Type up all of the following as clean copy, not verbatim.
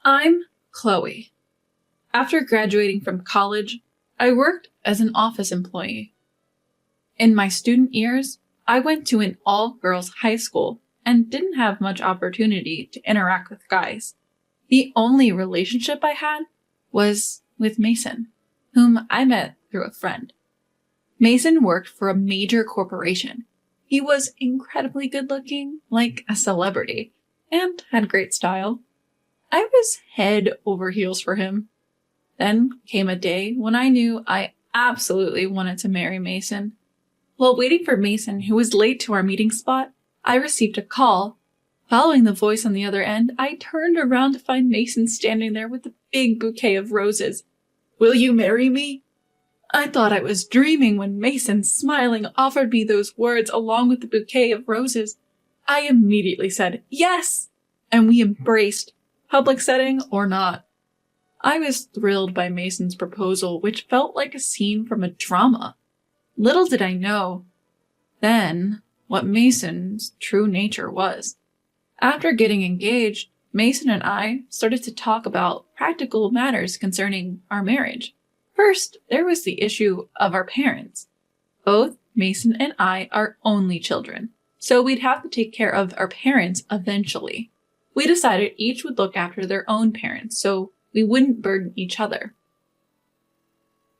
I'm Chloe. After graduating from college, I worked as an office employee. In my student years, I went to an all-girls high school and didn't have much opportunity to interact with guys. The only relationship I had was with Mason, whom I met through a friend. Mason worked for a major corporation. He was incredibly good-looking, like a celebrity, and had great style. I was head over heels for him. Then came a day when I knew I absolutely wanted to marry Mason. While waiting for Mason, who was late to our meeting spot, I received a call. Following the voice on the other end, I turned around to find Mason standing there with a big bouquet of roses. "Will you marry me?" I thought I was dreaming when Mason, smiling, offered me those words along with the bouquet of roses. I immediately said yes, and we embraced, public setting or not. I was thrilled by Mason's proposal, which felt like a scene from a drama. Little did I know then what Mason's true nature was. After getting engaged, Mason and I started to talk about practical matters concerning our marriage. First, there was the issue of our parents. Both Mason and I are only children, so we'd have to take care of our parents eventually. We decided each would look after their own parents, so we wouldn't burden each other.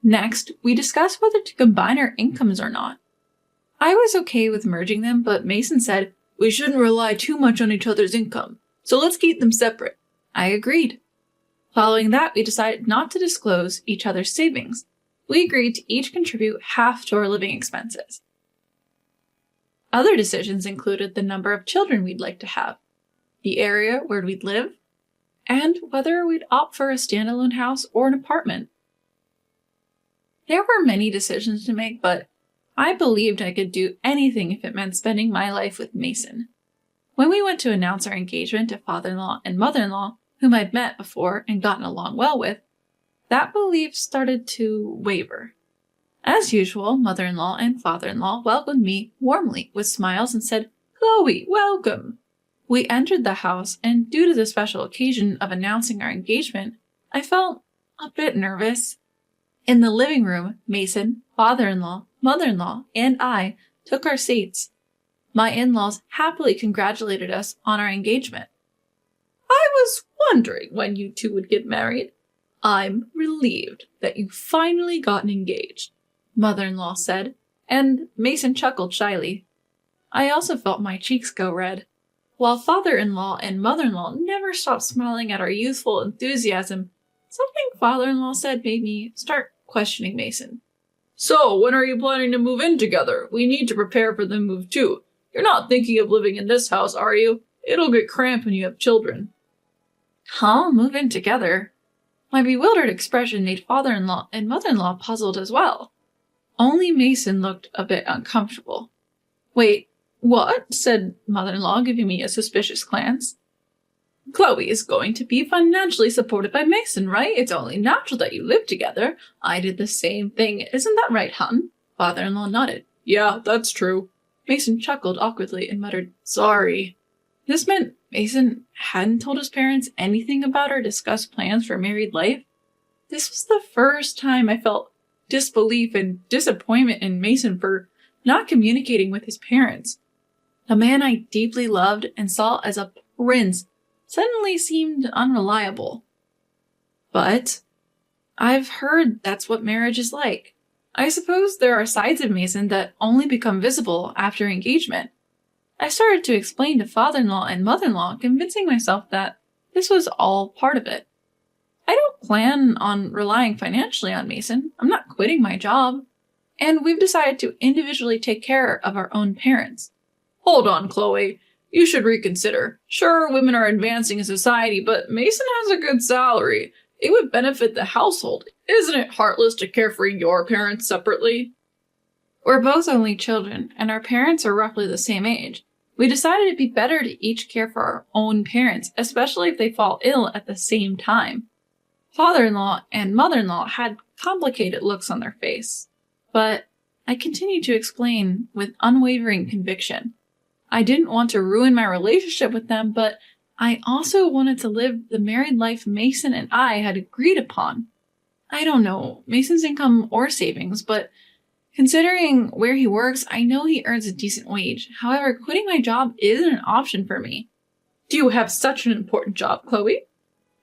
Next, we discussed whether to combine our incomes or not. I was okay with merging them, but Mason said, "We shouldn't rely too much on each other's income, so let's keep them separate." I agreed. Following that, we decided not to disclose each other's savings. We agreed to each contribute half to our living expenses. Other decisions included the number of children we'd like to have, the area where we'd live, and whether we'd opt for a standalone house or an apartment. There were many decisions to make, but I believed I could do anything if it meant spending my life with Mason. When we went to announce our engagement to father-in-law and mother-in-law, whom I'd met before and gotten along well with, that belief started to waver. As usual, mother-in-law and father-in-law welcomed me warmly with smiles and said, "Chloe, welcome." We entered the house, and due to the special occasion of announcing our engagement, I felt a bit nervous. In the living room, Mason, father-in-law, mother-in-law, and I took our seats. My in-laws happily congratulated us on our engagement. "I was wondering when you two would get married. I'm relieved that you've finally gotten engaged," mother-in-law said, and Mason chuckled shyly. I also felt my cheeks go red. While father-in-law and mother-in-law never stopped smiling at our youthful enthusiasm, something father-in-law said made me start questioning Mason. "So, when are you planning to move in together? We need to prepare for the move too. You're not thinking of living in this house, are you? It'll get cramped when you have children." Huh? Move in together? My bewildered expression made father-in-law and mother-in-law puzzled as well. Only Mason looked a bit uncomfortable. "Wait, what?" said mother-in-law, giving me a suspicious glance. "Chloe is going to be financially supported by Mason, right? It's only natural that you live together. I did the same thing. Isn't that right, hon?" Father-in-law nodded. "Yeah, that's true." Mason chuckled awkwardly and muttered, "Sorry." This meant Mason hadn't told his parents anything about our discussed plans for married life. This was the first time I felt disbelief and disappointment in Mason for not communicating with his parents. The man I deeply loved and saw as a prince suddenly seemed unreliable. But I've heard that's what marriage is like. I suppose there are sides of Mason that only become visible after engagement. I started to explain to father-in-law and mother-in-law, convincing myself that this was all part of it. I don't plan on relying financially on Mason. I'm not quitting my job. And we've decided to individually take care of our own parents. "Hold on, Chloe. You should reconsider. Sure, women are advancing in society, but Mason has a good salary. It would benefit the household. Isn't it heartless to care for your parents separately?" We're both only children, and our parents are roughly the same age. We decided it'd be better to each care for our own parents, especially if they fall ill at the same time. Father-in-law and mother-in-law had complicated looks on their face, but I continued to explain with unwavering conviction. I didn't want to ruin my relationship with them, but I also wanted to live the married life Mason and I had agreed upon. I don't know Mason's income or savings, but considering where he works, I know he earns a decent wage. However, quitting my job isn't an option for me. Do you have such an important job, Chloe?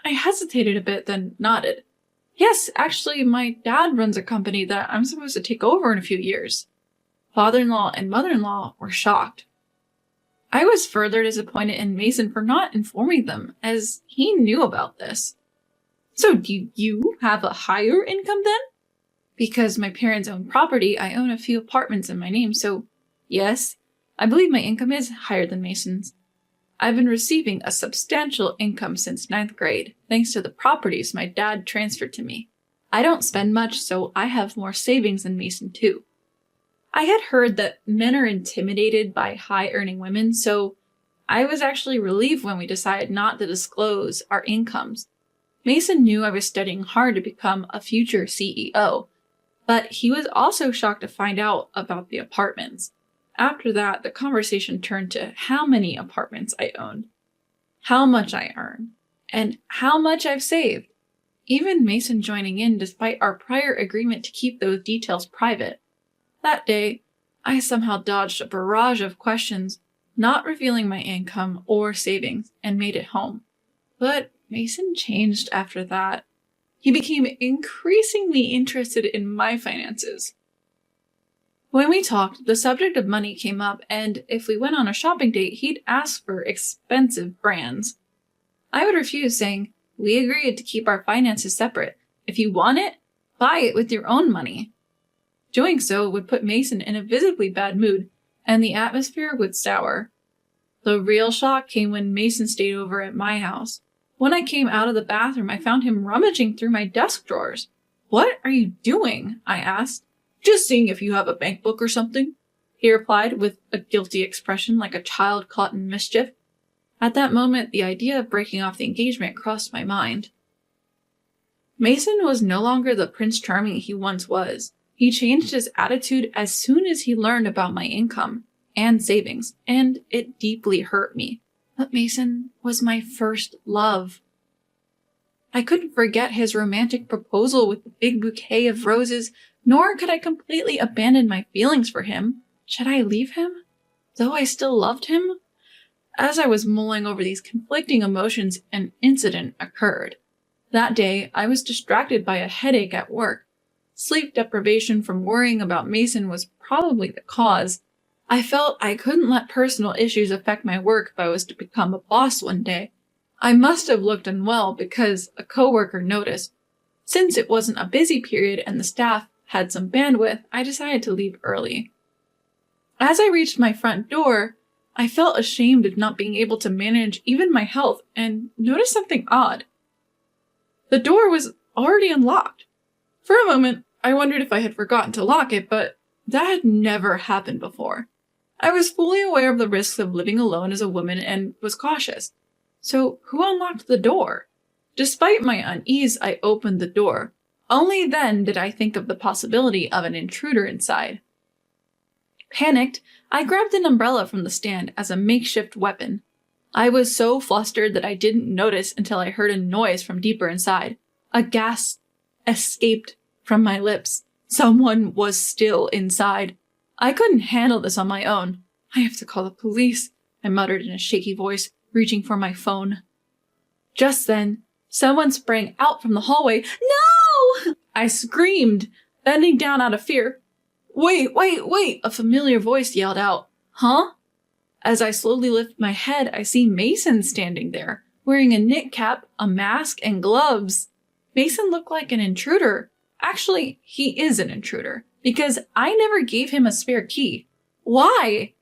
I hesitated a bit, then nodded. Yes, actually, my dad runs a company that I'm supposed to take over in a few years. Father-in-law and mother-in-law were shocked. I was further disappointed in Mason for not informing them, as he knew about this. So do you have a higher income then? Because my parents own property, I own a few apartments in my name, so yes, I believe my income is higher than Mason's. I've been receiving a substantial income since ninth grade, thanks to the properties my dad transferred to me. I don't spend much, so I have more savings than Mason too. I had heard that men are intimidated by high-earning women, so I was actually relieved when we decided not to disclose our incomes. Mason knew I was studying hard to become a future CEO, but he was also shocked to find out about the apartments. After that, the conversation turned to how many apartments I owned, how much I earn, and how much I've saved. Even Mason joining in despite our prior agreement to keep those details private. That day, I somehow dodged a barrage of questions, not revealing my income or savings, and made it home. But Mason changed after that. He became increasingly interested in my finances. When we talked, the subject of money came up, and if we went on a shopping date, he'd ask for expensive brands. I would refuse, saying, "We agreed to keep our finances separate. If you want it, buy it with your own money." Doing so would put Mason in a visibly bad mood, and the atmosphere would sour. The real shock came when Mason stayed over at my house. When I came out of the bathroom, I found him rummaging through my desk drawers. "What are you doing?" I asked. "Just seeing if you have a bank book or something," he replied with a guilty expression like a child caught in mischief. At that moment, the idea of breaking off the engagement crossed my mind. Mason was no longer the Prince Charming he once was. He changed his attitude as soon as he learned about my income and savings, and it deeply hurt me. But Mason was my first love. I couldn't forget his romantic proposal with the big bouquet of roses, nor could I completely abandon my feelings for him. Should I leave him, though I still loved him? As I was mulling over these conflicting emotions, an incident occurred. That day, I was distracted by a headache at work. Sleep deprivation from worrying about Mason was probably the cause. I felt I couldn't let personal issues affect my work if I was to become a boss one day. I must have looked unwell because a coworker noticed. Since it wasn't a busy period and the staff had some bandwidth, I decided to leave early. As I reached my front door, I felt ashamed of not being able to manage even my health and noticed something odd. The door was already unlocked. For a moment, I wondered if I had forgotten to lock it, but that had never happened before. I was fully aware of the risks of living alone as a woman and was cautious. So who unlocked the door? Despite my unease, I opened the door. Only then did I think of the possibility of an intruder inside. Panicked, I grabbed an umbrella from the stand as a makeshift weapon. I was so flustered that I didn't notice until I heard a noise from deeper inside. A gasp escaped from my lips. Someone was still inside. I couldn't handle this on my own. "I have to call the police," I muttered in a shaky voice, reaching for my phone. Just then, someone sprang out from the hallway. "No!" I screamed, bending down out of fear. Wait, a familiar voice yelled out. "Huh?" As I slowly lift my head, I see Mason standing there, wearing a knit cap, a mask, and gloves. Mason looked like an intruder. Actually, he is an intruder, because I never gave him a spare key. Why?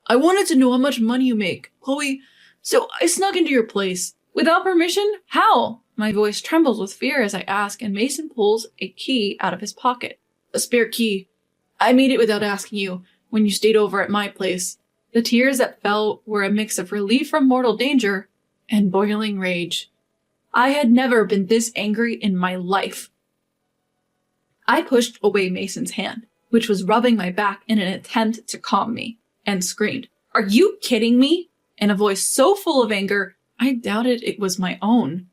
"I wanted to know how much money you make, Chloe, so I snuck into your place." "Without permission? How?" My voice trembles with fear as I ask, and Mason pulls a key out of his pocket. "A spare key. I made it without asking you when you stayed over at my place." The tears that fell were a mix of relief from mortal danger and boiling rage. I had never been this angry in my life. I pushed away Mason's hand, which was rubbing my back in an attempt to calm me, and screamed, "Are you kidding me?" in a voice so full of anger, I doubted it was my own.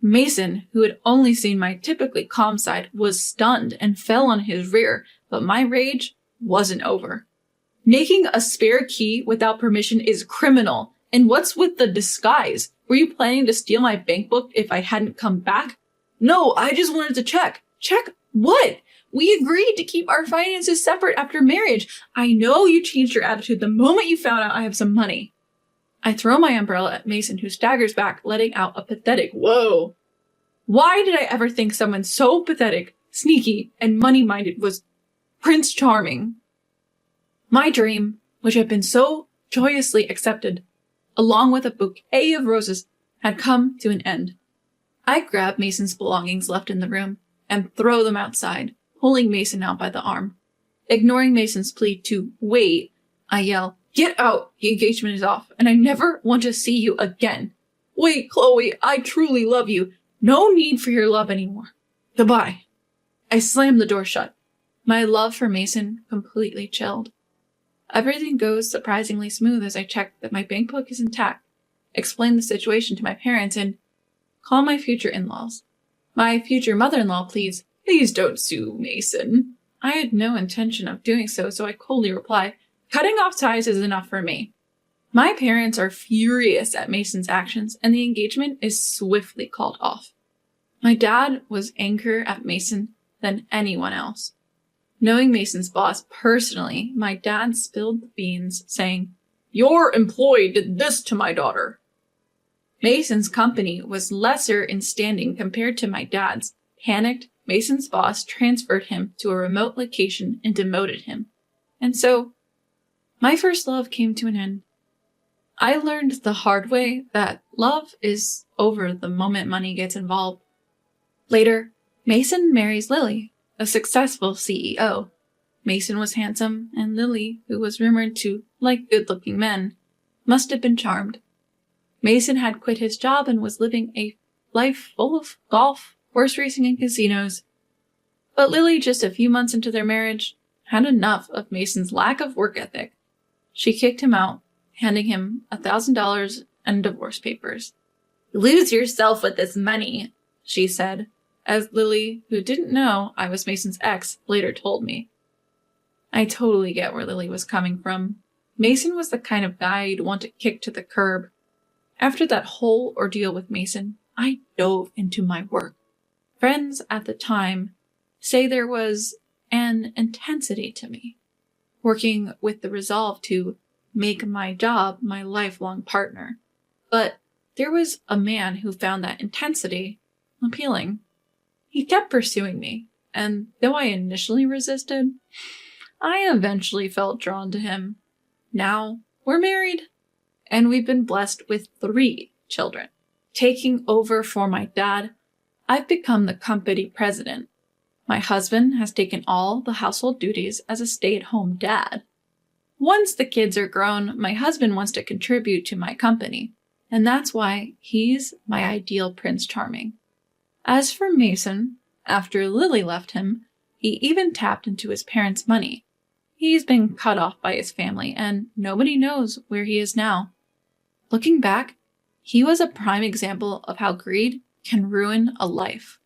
Mason, who had only seen my typically calm side, was stunned and fell on his rear, but my rage wasn't over. Making a spare key without permission is criminal. And what's with the disguise? Were you planning to steal my bank book if I hadn't come back? No, I just wanted to check. Check what? We agreed to keep our finances separate after marriage. I know you changed your attitude the moment you found out I have some money. I throw my umbrella at Mason, who staggers back, letting out a pathetic whoa. Why did I ever think someone so pathetic, sneaky, and money-minded was Prince Charming? My dream, which had been so joyously accepted, along with a bouquet of roses, had come to an end. I grab Mason's belongings left in the room and throw them outside, pulling Mason out by the arm. Ignoring Mason's plea to wait, I yell, "Get out! The engagement is off, and I never want to see you again." "Wait, Chloe, I truly love you. No need for your love anymore. Goodbye." I slam the door shut. My love for Mason completely chilled. Everything goes surprisingly smooth as I check that my bank book is intact, explain the situation to my parents, and call my future in-laws. My future mother-in-law pleads, "Please don't sue Mason." I had no intention of doing so, so I coldly reply, "Cutting off ties is enough for me." My parents are furious at Mason's actions, and the engagement is swiftly called off. My dad was angrier at Mason than anyone else. Knowing Mason's boss personally, my dad spilled the beans, saying, "Your employee did this to my daughter." Mason's company was lesser in standing compared to my dad's. Panicked, Mason's boss transferred him to a remote location and demoted him. And so, my first love came to an end. I learned the hard way that love is over the moment money gets involved. Later, Mason marries Lily, a successful CEO. Mason was handsome, and Lily, who was rumored to like good-looking men, must have been charmed. Mason had quit his job and was living a life full of golf, horse racing, and casinos. But Lily, just a few months into their marriage, had enough of Mason's lack of work ethic. She kicked him out, handing him $1,000 and divorce papers. "Lose yourself with this money," she said, as Lily, who didn't know I was Mason's ex, later told me. I totally get where Lily was coming from. Mason was the kind of guy you'd want to kick to the curb. After that whole ordeal with Mason, I dove into my work. Friends at the time say there was an intensity to me, working with the resolve to make my job my lifelong partner. But there was a man who found that intensity appealing. He kept pursuing me, and though I initially resisted, I eventually felt drawn to him. Now, we're married, and we've been blessed with 3 children. Taking over for my dad, I've become the company president. My husband has taken all the household duties as a stay-at-home dad. Once the kids are grown, my husband wants to contribute to my company, and that's why he's my ideal Prince Charming. As for Mason, after Lily left him, he even tapped into his parents' money. He's been cut off by his family, and nobody knows where he is now. Looking back, he was a prime example of how greed can ruin a life.